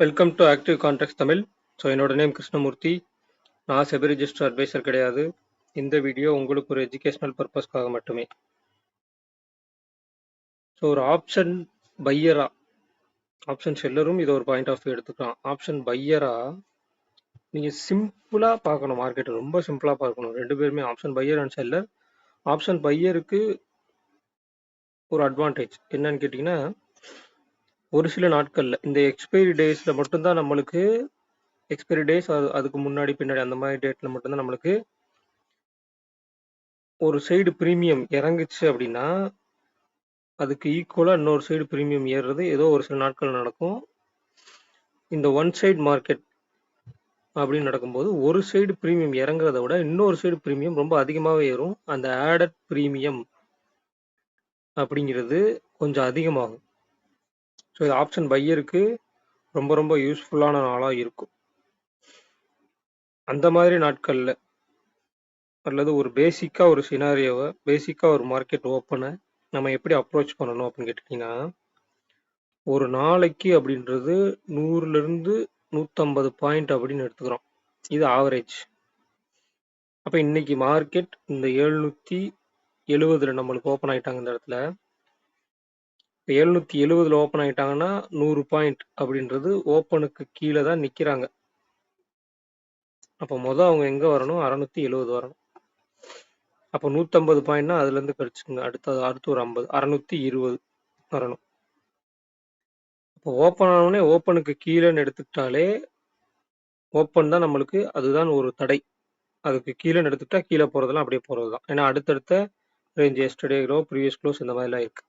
Welcome to active contact Tamil. So என்னோட name Krishnamurthy. நான் SEBI register advisor கிடையாது. இந்த வீடியோ உங்களுக்கு ஒரு எஜுகேஷனல் பர்பஸ்க்காக மட்டுமே. ஸோ ஒரு ஆப்ஷன் பையரா, ஆப்ஷன் செல்லரும் இதை ஒரு பாயிண்ட் ஆஃப் வியூ எடுத்துக்கலாம். ஆப்ஷன் பையரா நீங்கள் சிம்பிளாக பார்க்கணும். மார்க்கெட் ரொம்ப சிம்பிளாக பார்க்கணும். ரெண்டு பேருமே option buyer and seller. Option பையருக்கு ஒரு அட்வான்டேஜ் என்னன்னு கேட்டிங்கன்னா, ஒரு சில நாட்களில் இந்த எக்ஸ்பைரி டேஸில் மட்டும்தான் நம்மளுக்கு எக்ஸ்பைரி டேஸ் அதுக்கு முன்னாடி பின்னாடி அந்த மாதிரி டேட்டில் மட்டும்தான் நம்மளுக்கு ஒரு சைடு ப்ரீமியம் இறங்குச்சு அப்படின்னா அதுக்கு ஈக்குவலாக இன்னொரு சைடு ப்ரீமியம் ஏறுறது ஏதோ ஒரு சில நாட்கள் நடக்கும். இந்த ஒன் சைடு மார்க்கெட் அப்படின்னு நடக்கும்போது ஒரு சைடு ப்ரீமியம் இறங்குறத விட இன்னொரு சைடு ப்ரீமியம் ரொம்ப அதிகமாகவே ஏறும். அந்த ஆடட் ப்ரீமியம் அப்படிங்கிறது கொஞ்சம் அதிகமாகும். ஸோ இது ஆப்ஷன் பையருக்கு ரொம்ப ரொம்ப யூஸ்ஃபுல்லான நாளாக இருக்கும். அந்த மாதிரி நாட்களில் அல்லது ஒரு பேசிக்காக ஒரு சினாரியோவை, பேசிக்காக ஒரு மார்க்கெட் ஓப்பனை நம்ம எப்படி அப்ரோச் பண்ணணும் அப்படின்னு கேட்டிங்கன்னா, ஒரு நாளைக்கு அப்படின்றது 100லேருந்து 150 பாயிண்ட் அப்படின்னு எடுத்துக்கிறோம். இது ஆவரேஜ். அப்போ இன்னைக்கு மார்க்கெட் இந்த 770 நம்மளுக்கு ஓப்பன் ஆயிட்டாங்க. இந்த இடத்துல இப்போ 770 ஓப்பன் ஆயிட்டாங்கன்னா 100 பாயிண்ட் அப்படின்றது ஓப்பனுக்கு கீழே தான் நிற்கிறாங்க. அப்போ அவங்க எங்கே வரணும்? 670 வரணும். அப்போ 150 பாயிண்ட்னா அதுலேருந்து கழிச்சுங்க. அடுத்து ஒரு 50, 620 வரணும். இப்போ ஓப்பன் ஆனோடனே ஓப்பனுக்கு கீழேன்னு எடுத்துக்கிட்டாலே ஓப்பன் தான் நம்மளுக்கு, அதுதான் ஒரு தடை. அதுக்கு கீழேன்னு எடுத்துக்கிட்டா கீழே போகிறதெல்லாம் அப்படியே போகிறது தான். ஏன்னா அடுத்தடுத்த range yesterday close, previous close இந்த மாதிரிலாம் இருக்கு.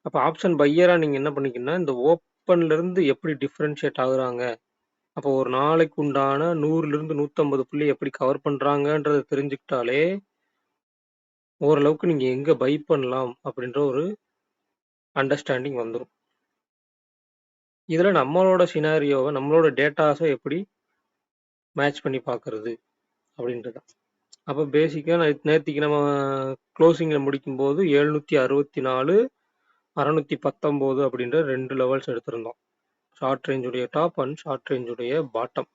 அப்போ ஆப்ஷன் பையராக நீங்கள் என்ன பண்ணிக்கணும்னா, இந்த ஓப்பன்லேருந்து எப்படி டிஃப்ரென்ஷியேட் ஆகுறாங்க, அப்போ ஒரு நாளைக்கு உண்டான 100லேருந்து 150 புள்ளி எப்படி கவர் பண்ணுறாங்கன்றதை தெரிஞ்சுக்கிட்டாலே ஓரளவுக்கு நீங்கள் எங்கே பை பண்ணலாம் அப்படின்ற ஒரு அண்டர்ஸ்டாண்டிங் வந்துடும். இதில் நம்மளோட சினாரியோவை, நம்மளோட டேட்டாஸை எப்படி மேட்ச் பண்ணி பார்க்கறது அப்படின்றது தான். அப்போ பேசிக்காக நேற்றுக்கு நம்ம க்ளோசிங்கில் முடிக்கும்போது 764, 619 அப்படின்ற 2 லெவல்ஸ் எடுத்திருந்தோம். ஷார்ட் ரேஞ்சுடைய டாப் அண்ட் ஷார்ட் ரேஞ்சுடைய பாட்டம்.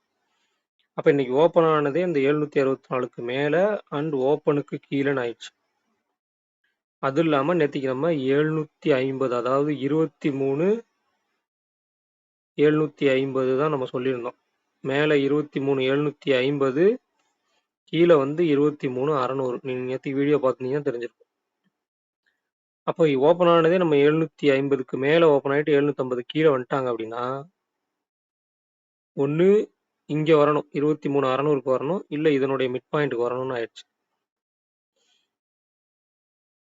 அப்போ இன்னைக்கு ஓப்பன் ஆனதே இந்த 764க்கு மேலே அண்ட் ஓப்பனுக்கு கீழேன்னு ஆயிடுச்சு. அது இல்லாமல் நேற்றுக்கு நம்ம 750, அதாவது 23,750 தான் நம்ம சொல்லியிருந்தோம். மேலே 23,750, கீழே 23,600. நீங்கள் நேற்றுக்கு வீடியோ பார்த்தீங்கன்னா தெரிஞ்சிருக்கும். அப்போ ஓப்பன் ஆனதே நம்ம 750க்கு மேலே ஓப்பன் ஆகிட்டு 750 கீழே வந்துட்டாங்க அப்படின்னா, ஒன்று இங்கே வரணும், 23,600க்கு வரணும், இல்லை இதனுடைய மிட் பாயிண்ட்டுக்கு வரணும்னு ஆயிடுச்சு.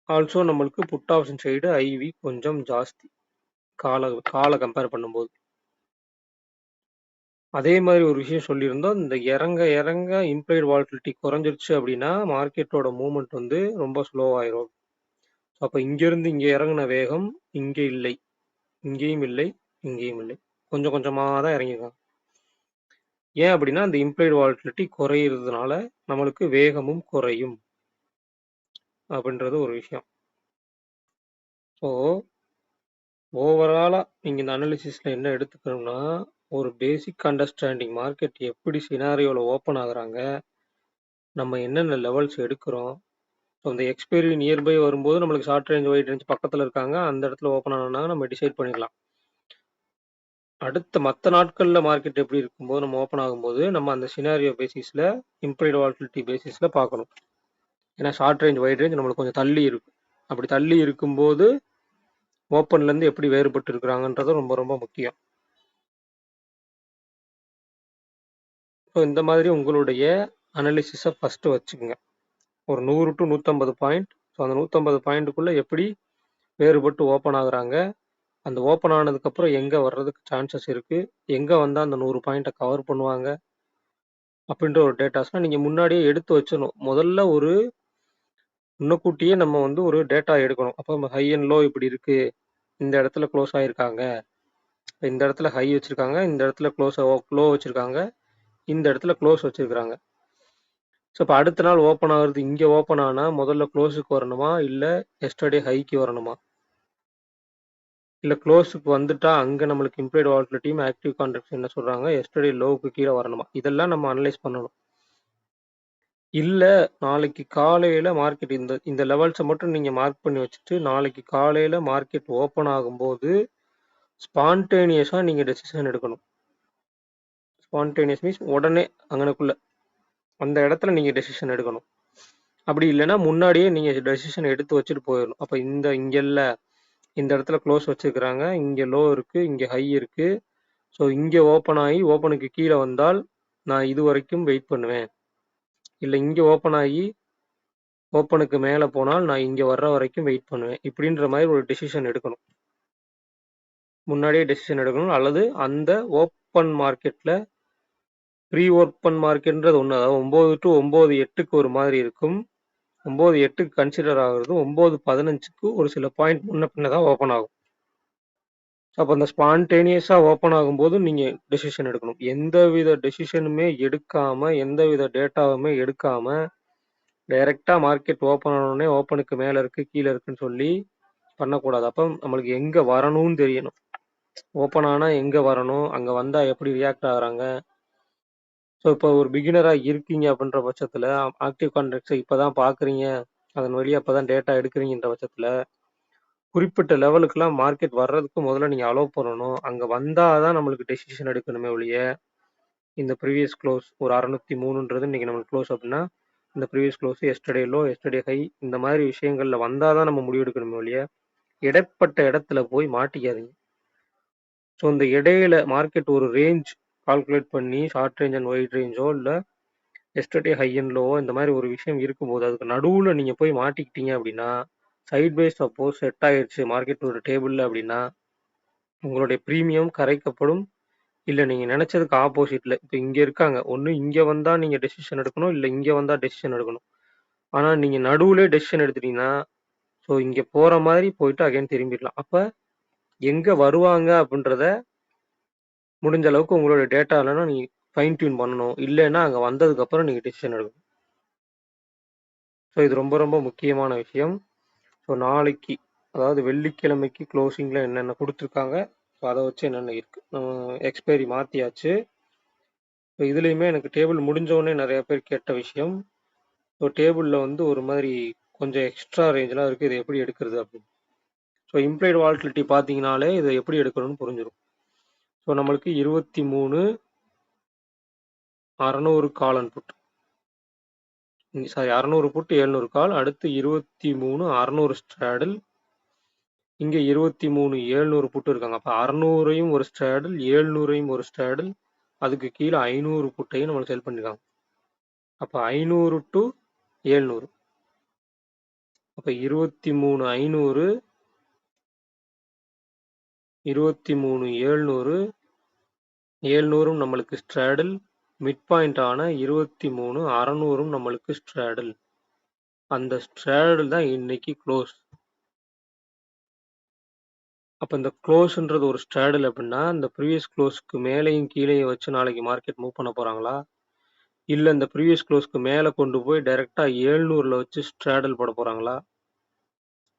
ஆல்சோ நம்மளுக்கு புட் ஆப்ஷன் சைடு ஐவி கொஞ்சம் ஜாஸ்தி காலை கம்பேர் பண்ணும்போது. அதே மாதிரி ஒரு விஷயம் சொல்லியிருந்தோம், இந்த இறங்க இம்ப்ளைடு வாலட்டிலிட்டி குறைஞ்சிருச்சு அப்படின்னா மார்க்கெட்டோட மூவ்மெண்ட் ரொம்ப ஸ்லோவாயிரும். அப்போ இங்கேருந்து இங்கே இறங்கின வேகம் இங்கே இல்லை, இங்கேயும் இல்லை, இங்கேயும் இல்லை, கொஞ்சம் கொஞ்சமாக தான் இறங்கிருக்காங்க. ஏன் அப்படின்னா அந்த இம்ப்ளைடு வாலட்டிலிட்டி குறையிறதுனால நம்மளுக்கு வேகமும் குறையும் அப்படின்றது ஒரு விஷயம். ஸோ ஓவராலாக நீங்கள் இந்த அனாலிசிஸில் என்ன எடுத்துக்கணும்னா, ஒரு பேசிக் அண்டர்ஸ்டாண்டிங் மார்க்கெட் எப்படி சினாரியோவில் ஓப்பன் ஆகுறாங்க, நம்ம என்னென்ன லெவல்ஸ் எடுக்கிறோம். ஸோ இந்த எக்ஸ்பைரி நியர்பை வரும்போது நம்மளுக்கு ஷார்ட் ரேஞ்ச் வைட் ரேஞ்ச் பக்கத்தில் இருக்காங்க, அந்த இடத்துல ஓப்பன் ஆனோம்னா நம்ம டிசைட் பண்ணிடலாம். அடுத்த மற்ற நாட்களில் மார்க்கெட் எப்படி இருக்கும்போது நம்ம ஓப்பன் ஆகும்போது நம்ம அந்த சினாரியோ பேசிஸில் இம்ப்ளைடு வாலட்டிலிட்டி பேசிஸில் பார்க்கணும். ஏன்னா ஷார்ட் ரேஞ்ச் வைட் ரேஞ்ச் நம்மளுக்கு கொஞ்சம் தள்ளி இருக்கும். அப்படி தள்ளி இருக்கும்போது ஓப்பன்லேருந்து எப்படி வேறுபட்டு இருக்கிறாங்கன்றது ரொம்ப ரொம்ப முக்கியம். ஸோ இந்த மாதிரி உங்களுடைய அனாலிசிஸை ஃபஸ்ட்டு வச்சுக்கோங்க. ஒரு 100 to 150 பாயிண்ட். ஸோ அந்த 150 பாயிண்ட்டுக்குள்ளே எப்படி வேறுபட்டு ஓப்பன் ஆகுறாங்க, அந்த ஓப்பன் ஆனதுக்கப்புறம் எங்கே வர்றதுக்கு சான்சஸ் இருக்குது, எங்கே வந்தால் அந்த 100 பாயிண்ட்டை கவர் பண்ணுவாங்க அப்படின்ற ஒரு டேட்டாஸ்லாம் நீங்கள் முன்னாடியே எடுத்து வச்சிடணும். முதல்ல ஒரு முன்னக்கூட்டியே நம்ம ஒரு டேட்டா எடுக்கணும். அப்போ ஹை அண்ட் லோ இப்படி இருக்குது, இந்த இடத்துல க்ளோஸ் ஆகிருக்காங்க, இந்த இடத்துல ஹை வச்சுருக்காங்க, இந்த இடத்துல க்ளோ வச்சுருக்காங்க, இந்த இடத்துல க்ளோஸ் வச்சுருக்காங்க. ஸோ இப்போ அடுத்த நாள் ஓப்பன் ஆகுறது இங்கே ஓப்பன் ஆனால் முதல்ல க்ளோஸுக்கு வரணுமா, இல்லை எஸ்டர்டே ஹைக்கு வரணுமா? இல்ல க்ளோஸுக்கு வந்துட்டா அங்க நம்மளுக்கு இம்ப்ளைட் வாலட்டிலிட்டியும் ஆக்டிவ் கான்ட்ராக்ட்ஸ் என்ன சொல்றாங்க, எஸ்டர்டே லோவுக்கு கீழ வரணுமா. இதெல்லாம் நம்ம அனலைஸ் பண்ணணும். இல்ல நாளைக்கு காலையில மார்க்கெட் இந்த இந்த லெவல்ஸ மட்டும் நீங்க மார்க் பண்ணி வச்சுட்டு, நாளைக்கு காலையில மார்க்கெட் ஓப்பன் ஆகும்போது ஸ்பான்டேனியஸா நீங்க டெசிஷன் எடுக்கணும். ஸ்பான்டேனியஸ் மீன்ஸ் உடனே அங்கனக்குள்ள அந்த இடத்துல நீங்க டெசிஷன் எடுக்கணும். அப்படி இல்லைன்னா முன்னாடியே நீங்க டெசிஷன் எடுத்து வச்சுட்டு போயிடணும். அப்ப இங்க இல்ல இந்த இடத்துல க்ளோஸ் வச்சிருக்கிறாங்க, இங்க லோ இருக்கு, இங்க ஹை இருக்கு. ஸோ இங்க ஓப்பன் ஆகி ஓப்பனுக்கு கீழே வந்தால் நான் இது வரைக்கும் வெயிட் பண்ணுவேன். இல்லை இங்க ஓப்பன் ஆகி ஓப்பனுக்கு மேலே போனால் நான் இங்க வர்ற வரைக்கும் வெயிட் பண்ணுவேன். இப்படின்ற மாதிரி ஒரு டெசிஷன் எடுக்கணும். முன்னாடியே டெசிஷன் எடுக்கணும். அல்லது அந்த ஓப்பன் மார்க்கெட்ல ப்ரீ ஓப்பன் மார்க்கெட்ன்றது ஒன்று, அதாவது 9 to 9:08க்கு ஒரு மாதிரி இருக்கும். 9:08க்கு கன்சிடர் ஆகுறது 9:15க்கு ஒரு சில பாயிண்ட் முன்ன பின்ன தான் ஓப்பன் ஆகும். அப்போ அந்த ஸ்பான்டேனியஸா ஓப்பன் ஆகும்போது நீங்க டெசிஷன் எடுக்கணும். எந்தவித டெசிஷனுமே எடுக்காம, எந்தவித டேட்டாவுமே எடுக்காம, டைரக்டா மார்க்கெட் ஓப்பன் ஆனோடனே ஓப்பனுக்கு மேல இருக்கு, கீழே இருக்குன்னு சொல்லி பண்ணக்கூடாது. அப்போ நம்மளுக்கு எங்க வரணும்னு தெரியணும். ஓப்பன் ஆனா எங்க வரணும், அங்க வந்தா எப்படி ரியாக்ட் ஆகுறாங்க. ஸோ இப்போ ஒரு பிகினரா இருக்கீங்க அப்படின்ற பட்சத்துல ஆக்டிவ் கான்ட்ராக்ட்ஸை இப்பதான் பாக்குறீங்க, அதன் வழியா இப்பதான் டேட்டா எடுக்கிறீங்கன்ற பட்சத்துல குறிப்பிட்ட லெவலுக்குலாம் மார்க்கெட் வர்றதுக்கு முதல்ல நீங்க அலோவ் பண்ணணும். அங்க வந்தாதான் நம்மளுக்கு டெசிஷன் எடுக்கணுமே ஒழிய, இந்த ப்ரீவியஸ் க்ளோஸ் ஒரு 603ன்றது இன்னைக்கு நம்மளுக்கு க்ளோஸ் அப்படின்னா, இந்த previous close yesterday low, yesterday high, இந்த மாதிரி விஷயங்கள்ல வந்தாதான் நம்ம முடிவு எடுக்கணுமே ஒழிய, இடைப்பட்ட இடத்துல போய் மாட்டிக்காதீங்க. ஸோ இந்த இடையில மார்க்கெட் ஒரு ரேஞ்ச் கால்குலேட் பண்ணி ஷார்ட் ரேஞ்ச் அண்ட் ஒயிட் ரேஞ்சோ இல்லை எஸ்டர்டே ஹை அண்ட் லோவோ இந்த மாதிரி ஒரு விஷயம் இருக்கும்போது அதுக்கு நடுவில் நீங்கள் போய் மாட்டிக்கிட்டீங்க அப்படின்னா, சைட் பை சப்போஸ் செட் ஆயிடுச்சு மார்க்கெட்டோட டேபிளில் அப்படின்னா, உங்களுடைய ப்ரீமியம் கரைக்கப்படும். இல்லை நீங்கள் நினைச்சதுக்கு ஆப்போசிட்ல இப்போ இங்கே இருக்காங்க, ஒன்று இங்கே வந்தால் நீங்கள் டெசிஷன் எடுக்கணும், இல்லை இங்கே வந்தால் டெசிஷன் எடுக்கணும். ஆனால் நீங்கள் நடுவுலே டெசிஷன் எடுத்துட்டீங்கன்னா, ஸோ இங்கே போகிற மாதிரி போயிட்டு அகைன் திரும்பிடலாம். அப்போ எங்கே வருவாங்க அப்படின்றத முடிஞ்ச அளவுக்கு உங்களோட டேட்டா இல்லைன்னா நீங்கள் ஃபைன் டியூன் பண்ணணும். இல்லைன்னா அங்கே வந்ததுக்கப்புறம் நீங்கள் டெசிஷன் எடுக்கணும். ஸோ இது ரொம்ப ரொம்ப முக்கியமான விஷயம். ஸோ நாளைக்கு அதாவது வெள்ளிக்கிழமைக்கு க்ளோசிங்கில் என்னென்ன கொடுத்துருக்காங்க, ஸோ அதை வச்சு என்னென்ன இருக்குது. எக்ஸ்பைரி மாற்றியாச்சு. ஸோ இதுலேயுமே எனக்கு டேபிள் முடிஞ்சோடனே நிறைய பேர் கேட்ட விஷயம். ஸோ டேபிளில் வந்து ஒரு மாதிரி கொஞ்சம் எக்ஸ்ட்ரா ரேஞ்செலாம் இருக்குது, இதை எப்படி எடுக்கிறது அப்படின்னு. ஸோ இம்ப்ளைட் வாலட்டிலிட்டி பார்த்தீங்கனாலே இதை எப்படி எடுக்கணும்னு புரிஞ்சிடும். ஸோ நம்மளுக்கு 23,600 கால் அன்புட், சாரி 600 புட் 700 கால், அடுத்து 23,600 ஸ்ட்ராடில், இங்கே 23,700 புட்டு இருக்காங்க. அப்போ 600ஐயும் ஒரு ஸ்ட்ராடில், 700ஐயும் ஒரு ஸ்ட்ராடில், அதுக்கு கீழே 500 புட்டையும் நம்மளுக்கு செல் பண்ணியிருக்காங்க. அப்போ 500 to 700, அப்போ 23,500, 23,700, 700ம் நம்மளுக்கு ஸ்ட்ராடில், மிட் பாயிண்ட் ஆன 23,600ம் நம்மளுக்கு ஸ்ட்ராடில். அந்த ஸ்ட்ராடில் தான் இன்னைக்கு க்ளோஸ். அப்போ இந்த க்ளோஸ்ன்றது ஒரு ஸ்ட்ராடில் அப்படின்னா, இந்த ப்ரீவியஸ் க்ளோஸ்க்கு மேலேயும் கீழேயும் வச்சு நாளைக்கு மார்க்கெட் மூவ் பண்ண போகிறாங்களா, இல்லை இந்த ப்ரீவியஸ் க்ளோஸ்க்கு மேலே கொண்டு போய் டைரெக்டாக 700ல் வச்சு ஸ்ட்ராடில் போட போகிறாங்களா,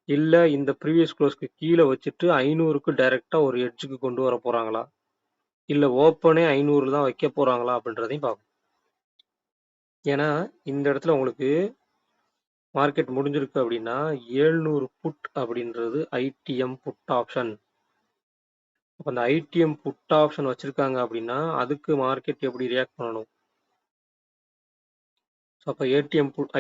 இல்லை இந்த ப்ரீவியஸ் க்ளோஸ்க்கு கீழே வச்சுட்டு 500க்கு டைரெக்டாக ஒரு எட்ஜுக்கு கொண்டு வர போகிறாங்களா, இல்லை ஓப்பனே 500 தான் வைக்க போகிறாங்களா அப்படின்றதையும் பார்க்கணும். ஏன்னா இந்த இடத்துல உங்களுக்கு மார்க்கெட் முடிஞ்சிருக்கு அப்படின்னா 700 புட் அப்படின்றது ஐடிஎம் புட் ஆப்ஷன். அப்போ அந்த ஐடிஎம் புட் ஆப்ஷன் வச்சிருக்காங்க அப்படின்னா அதுக்கு மார்க்கெட் எப்படி ரியாக்ட் பண்ணணும். ஸோ அப்போ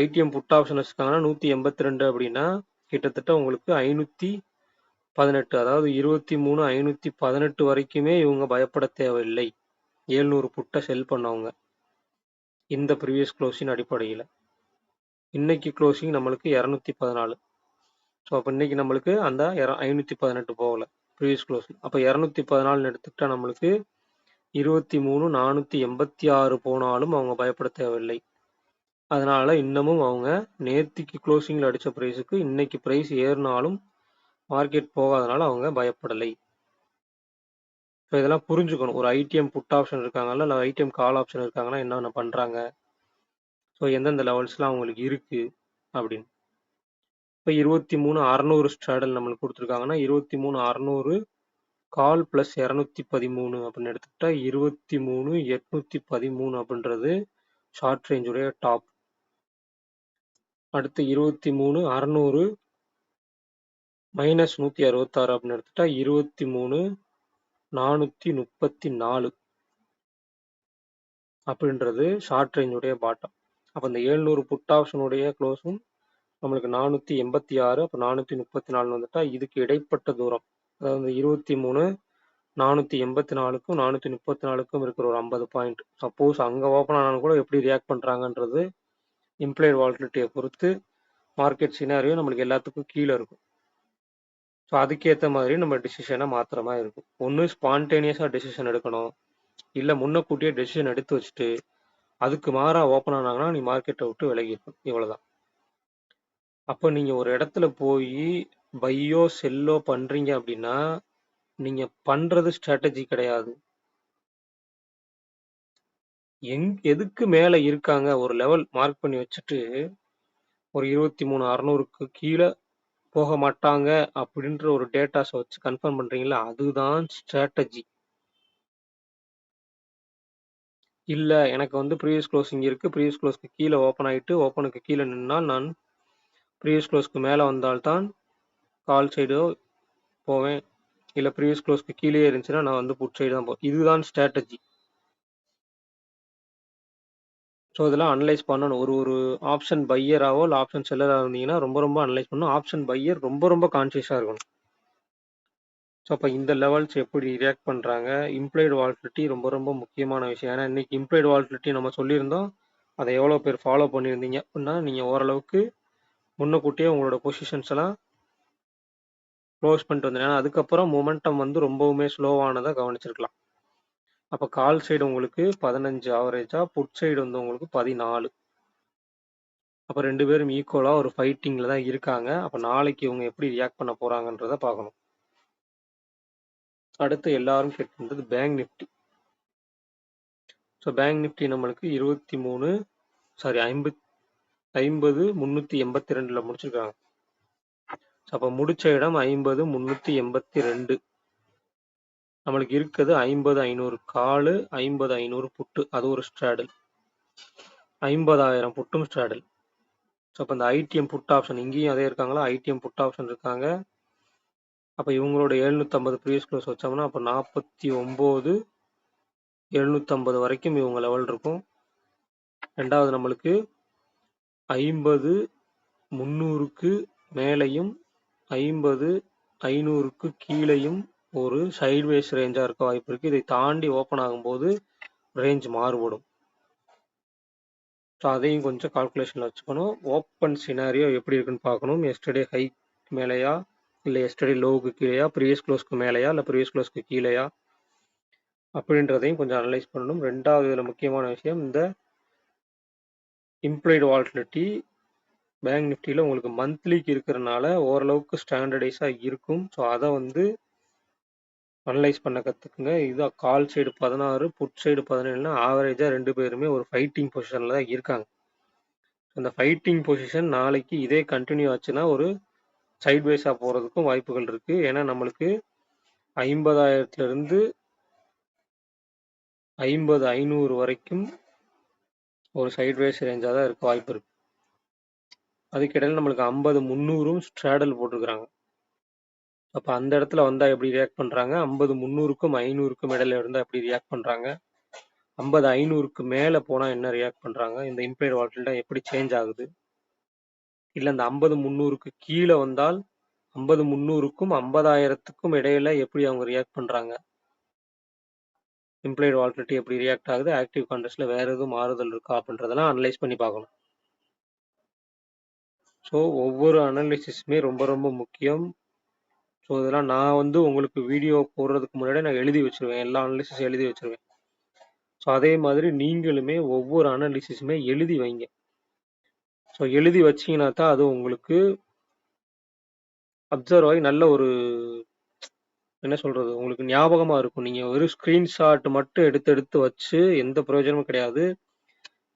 ஐடிஎம் புட் ஆப்ஷன் வச்சுருக்காங்கன்னா 182 அப்படின்னா கிட்டத்தட்ட உங்களுக்கு 518, அதாவது 23,518 வரைக்குமே இவங்க பயப்பட தேவையில்லை 700 புட்டை செல் பண்ணவங்க இந்த ப்ரீவியஸ் க்ளோஸின் அடிப்படையில். இன்னைக்கு க்ளோசிங் நம்மளுக்கு 214. ஸோ அப்போ இன்னைக்கு நம்மளுக்கு அந்த 518 போகல ப்ரீவியஸ் க்ளோஸ். அப்போ 214 எடுத்துக்கிட்டா நம்மளுக்கு 23,486 போனாலும் அவங்க பயப்பட தேவையில்லை. அதனால இன்னமும் அவங்க நேத்திக்கு க்ளோசிங்ல அடிச்ச பிரைஸுக்கு இன்னைக்கு பிரைஸ் ஏறினாலும் மார்க்கெட் போகாதனால அவங்க பயப்படலை. ஸோ இதெல்லாம் புரிஞ்சுக்கணும். ஒரு ஐடிஎம் புட் ஆப்ஷன் இருக்காங்கல்ல, இல்லை ஐடிஎம் கால் ஆப்ஷன் இருக்காங்கன்னா என்னென்ன பண்றாங்க, ஸோ எந்தெந்த லெவல்ஸ்லாம் அவங்களுக்கு இருக்கு அப்படின்னு. இப்போ 23,600 ஸ்ட்ராடல் நம்மளுக்கு கொடுத்துருக்காங்கன்னா 23,600 கால் ப்ளஸ் 213 அப்படின்னு எடுத்துக்கிட்டா 23,813 அப்படின்றது ஷார்ட் ரேஞ்சுடைய டாப். அடுத்து 23,600 மைனஸ் 166 அப்படின்னு எடுத்துட்டா 23,434 அப்படின்றது ஷார்ட் ரேஞ்சுடைய பாட்டம். அப்போ இந்த 700 புட் ஆப்ஷனுடைய க்ளோஸும் நம்மளுக்கு 486, அப்போ 434 வந்துட்டா இதுக்கு இடைப்பட்ட தூரம், அதாவது 23,484க்கும் 434க்கும் இருக்கிற ஒரு 50 பாயிண்ட். சப்போஸ் அங்கே ஓப்பன் ஆனாலும் கூட எப்படி ரியாக்ட் பண்ணுறாங்கன்றது இம்ப்ளைட் வாலட்டிலிட்டியை பொறுத்து மார்க்கெட் சினாரியோ நம்மளுக்கு எல்லாத்துக்கும் கீழே இருக்கும். ஸோ அதுக்கேற்ற மாதிரி நம்ம டிசிஷனை மாற்றுற மாதிரி இருக்கும். ஒன்று ஸ்பான்டேனியஸாக டிசிஷன் எடுக்கணும், இல்லை முன்னக்கூட்டியே டெசிஷன் எடுத்து வச்சுட்டு அதுக்கு மாறாக ஓப்பன் ஆனாங்கன்னா நீ மார்க்கெட்டை விட்டு விலகி இருக்கும். இவ்வளோதான். அப்போ நீங்கள் ஒரு இடத்துல போய் பையோ செல்லோ பண்ணுறீங்க அப்படின்னா நீங்கள் பண்ணுறது ஸ்ட்ராட்டஜி கிடையாது. எதுக்கு மேலே இருக்காங்க ஒரு லெவல் மார்க் பண்ணி வச்சுட்டு ஒரு 23,600க்கு கீழே போக மாட்டாங்க அப்படின்ற ஒரு டேட்டாஸை வச்சு கன்ஃபார்ம் பண்ணுறீங்களா, அதுதான் ஸ்ட்ராட்டஜி. இல்லை எனக்கு வந்து ப்ரீவியஸ் க்ளோசிங் இருக்குது, ப்ரீவியஸ் க்ளோஸ்க்கு கீழே ஓப்பன் ஆகிட்டு ஓப்பனுக்கு கீழே நின்னால் நான் ப்ரீவியஸ் க்ளோஸ்க்கு மேலே வந்தால்தான் கால் சைடோ போவேன், இல்லை ப்ரீவியஸ் க்ளோஸ்க்கு கீழே இருந்துச்சுன்னா நான் வந்து புட் சைடு தான் போவேன். இதுதான் ஸ்ட்ராட்டஜி. ஸோ இதெல்லாம் அனலைஸ் பண்ணணும். ஒரு ஆப்ஷன் பையராகவோ இல்லை ஆப்ஷன் செல்லராக இருந்தீங்கன்னா ரொம்ப அனலைஸ் பண்ணணும். ஆப்ஷன் பையர் ரொம்ப கான்சியஸாக இருக்கணும். ஸோ அப்போ இந்த லெவல்ஸ் எப்படி ரியாக்ட் பண்ணுறாங்க, இம்ப்ளைடு வாலட்டிலிட்டி ரொம்ப முக்கியமான விஷயம். ஏன்னா இன்னைக்கு இம்ப்ளைடு வாலட்டிலிட்டி நம்ம சொல்லியிருந்தோம், அதை எவ்வளோ பேர் ஃபாலோ பண்ணியிருந்தீங்க அப்படின்னா நீங்கள் ஓரளவுக்கு முன்னக்கூட்டியே உங்களோட பொசிஷன்ஸ் எல்லாம் க்ளோஸ் பண்ணிட்டு வந்தீங்க. ஏன்னா அதுக்கப்புறம் மொமெண்டம் வந்து ரொம்பவுமே ஸ்லோவானதை கவனிச்சிருக்கலாம். அப்போ கால் சைடு உங்களுக்கு 15 ஆவரேஜா, புட் சைடு வந்து உங்களுக்கு 14. அப்போ 2 பேரும் ஈக்குவலாக ஒரு ஃபைட்டிங்கில் தான் இருக்காங்க. அப்போ நாளைக்கு இவங்க எப்படி ரியாக்ட் பண்ண போகிறாங்கன்றதை பார்க்கணும். அடுத்து எல்லாரும் கேட்டிருந்தது bank Nifty. So bank Nifty நம்மளுக்கு 50,382 முடிச்சிருக்காங்க. அப்போ முடிச்ச இடம் 50,382. நம்மளுக்கு இருக்குது 50,500 காலு, 50,500 புட்டு, அது ஒரு ஸ்ட்ராடல், 50,000 புட்டும் ஸ்ட்ராடல். ஸோ அப்போ இந்த ஐடிஎம் புட் ஆப்ஷன் இங்கேயும் அதே இருக்காங்களா, ஐடிஎம் புட் ஆப்ஷன் இருக்காங்க. அப்போ இவங்களோட 750 ப்ரீவியஸ் க்ளோஸ் வச்சோம்னா அப்போ 49,750 வரைக்கும் இவங்க லெவல் இருக்கும். ரெண்டாவது நம்மளுக்கு 50,300க்கு மேலையும் 50,500க்கு கீழேயும் ஒரு சைட்வேஸ் ரேஞ்சாக இருக்க வாய்ப்பு இருக்குது. இதை தாண்டி ஓப்பன் ஆகும்போது ரேஞ்ச் மாறுபடும். ஸோ அதையும் கொஞ்சம் கால்குலேஷனில் வச்சுக்கணும். ஓப்பன் சினாரியோ எப்படி இருக்குன்னு பார்க்கணும். எஸ்டர்டே ஹை மேலேயா, இல்லை எஸ்டர்டே லோவுக்கு கீழேயா, ப்ரீவியஸ் க்ளோஸ்க்கு மேலேயா, இல்லை ப்ரீவியஸ் க்ளோஸ்க்கு கீழேயா அப்படின்றதையும் கொஞ்சம் அனலைஸ் பண்ணணும். ரெண்டாவது இதில் முக்கியமான விஷயம், இந்த இம்ப்ளைடு வாலட்டிலிட்டி பேங்க் நிஃப்டியில் உங்களுக்கு மந்த்லிக்கு இருக்கிறனால ஓரளவுக்கு ஸ்டாண்டர்டைஸாக இருக்கும். ஸோ அதை வந்து அனலைஸ் பண்ண கற்றுக்குங்க. இதுதான் கால் சைடு 16, புட் சைடு 17னா ஆவரேஜாக 2 பேருமே ஒரு ஃபைட்டிங் பொசிஷனில் தான் இருக்காங்க. அந்த ஃபைட்டிங் பொசிஷன் நாளைக்கு இதே கண்டினியூ ஆச்சுன்னா ஒரு சைட்வேஸாக போகிறதுக்கும் வாய்ப்புகள் இருக்குது. ஏன்னா நம்மளுக்கு 50,000லேருந்து 50,500 வரைக்கும் ஒரு சைட்வேஸ் ரேஞ்சாக தான் இருக்க வாய்ப்பு இருக்குது. அதுக்கிடையில் நம்மளுக்கு 50,300ம் ஸ்ட்ராடல் போட்டிருக்கிறாங்க. அப்போ அந்த இடத்துல வந்தால் எப்படி ரியாக்ட் பண்ணுறாங்க, 50,300க்கும் 500க்கும் இடையில இருந்தால் எப்படி ரியாக்ட் பண்ணுறாங்க, 50,500க்கு மேலே போனால் என்ன ரியாக்ட் பண்ணுறாங்க, இந்த இம்ப்ளைடு வாலட்டிலிட்டி எப்படி சேஞ்ச் ஆகுது, இல்லை இந்த 50,300க்கு கீழே வந்தால் 50,300க்கும் 50,000த்துக்கும் இடையில எப்படி அவங்க ரியாக்ட் பண்ணுறாங்க, இம்ப்ளைடு வாலட்டிலிட்டி எப்படி ரியாக்ட் ஆகுது, ஆக்டிவ் கான்ட்ராஸ்டில் வேறு எதுவும் மாறுதல் இருக்கா அப்படின்றதெல்லாம் அனலைஸ் பண்ணி பார்க்கணும். ஸோ ஒவ்வொரு அனாலிசிஸுமே ரொம்ப முக்கியம். ஸோ இதெல்லாம் நான் வந்து உங்களுக்கு வீடியோ போடுறதுக்கு முன்னாடி நான் எழுதி வச்சிருவேன், எல்லா அனாலிசிஸ் எழுதி வச்சிருவேன். ஸோ அதே மாதிரி நீங்களுமே ஒவ்வொரு அனாலிசிஸுமே எழுதி வைங்க. ஸோ எழுதி வச்சிங்கன்னா தான் அது உங்களுக்கு அப்சர்வ் ஆகி நல்ல ஒரு என்ன சொல்கிறது உங்களுக்கு ஞாபகமாக இருக்கும். நீங்கள் ஒரு ஸ்க்ரீன்ஷாட் மட்டும் எடுத்து வச்சு எந்த பிரயோஜனமும் கிடையாது.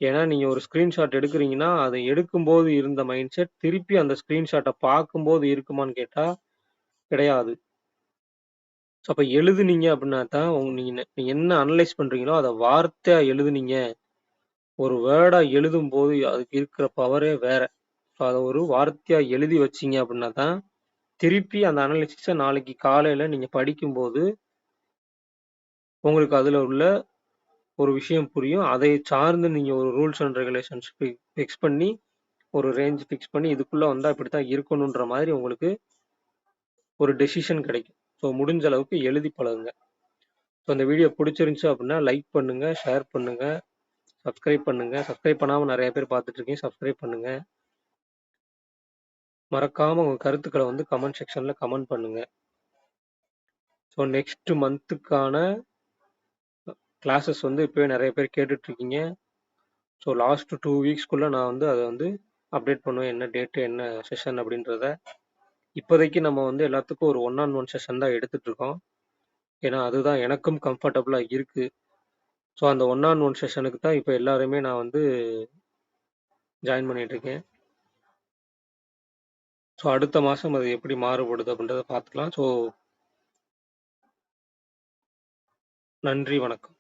ஏன்னா நீங்கள் ஒரு ஸ்க்ரீன்ஷாட் எடுக்கிறீங்கன்னா அதை எடுக்கும்போது இருந்த மைண்ட் செட் திருப்பி அந்த ஸ்க்ரீன்ஷாட்டை பார்க்கும்போது இருக்குமான்னு கேட்டால் கிடையாது. அப்ப எழுதுனீங்க அப்படின்னா தான் நீங்க என்ன அனலைஸ் பண்றீங்களோ அதை வார்த்தையா எழுதுனீங்க. ஒரு வேர்டா எழுதும்போது அதுக்கு இருக்கிற பவரே வேற. ஸோ அத ஒரு வார்த்தையா எழுதி வச்சீங்க அப்படின்னா தான், திருப்பி அந்த அனலிசிஸ நாளைக்கு காலையில நீங்க படிக்கும்போது, உங்களுக்கு அதுல உள்ள ஒரு விஷயம் புரியும். அதை சார்ந்து நீங்க ஒரு ரூல்ஸ் அண்ட் ரெகுலேஷன்ஸ் ஃபிக்ஸ் பண்ணி, ஒரு ரேஞ்ச் ஃபிக்ஸ் பண்ணி, இதுக்குள்ள வந்தா இப்படித்தான் இருக்கணுன்ற மாதிரி உங்களுக்கு ஒரு டெசிஷன் கிடைக்கும். ஸோ முடிஞ்ச அளவுக்கு எழுதி பழகுங்க. ஸோ இந்த வீடியோ பிடிச்சிருந்துச்சு அப்படின்னா லைக் பண்ணுங்க, ஷேர் பண்ணுங்க, சப்ஸ்கிரைப் பண்ணுங்க. சப்ஸ்கிரைப் பண்ணாம நிறைய பேர் பார்த்துட்டு இருக்கீங்க. சப்ஸ்கிரைப் பண்ணுங்க. மறக்காம உங்க கருத்துக்களை வந்து கமெண்ட் செக்ஷன்ல கமெண்ட் பண்ணுங்க. ஸோ நெக்ஸ்ட் மந்த்துக்கான கிளாஸஸ் வந்து இப்போவே நிறைய பேர் கேட்டுட்டு இருக்கீங்க. ஸோ லாஸ்ட் 2 வீக்ஸ்க்குள்ள நான் வந்து அதை வந்து அப்டேட் பண்ணுவேன். என்ன டேட்டு, என்ன செஷன் அப்படின்றத. இப்போதைக்கு நம்ம வந்து எல்லாத்துக்கும் ஒரு 1-on-1 செஷன் தான் எடுத்துட்டு இருக்கோம். ஏன்னா அதுதான் எனக்கும் கம்ஃபர்டபுளா இருக்கு. ஸோ அந்த 1-on-1 செஷனுக்கு தான் இப்போ எல்லாருமே நான் வந்து ஜாயின் பண்ணிட்டு இருக்கேன். ஸோ அடுத்த மாசம் அது எப்படி மாறுபடுது அப்படின்றத பார்த்துக்கலாம். ஸோ நன்றி, வணக்கம்.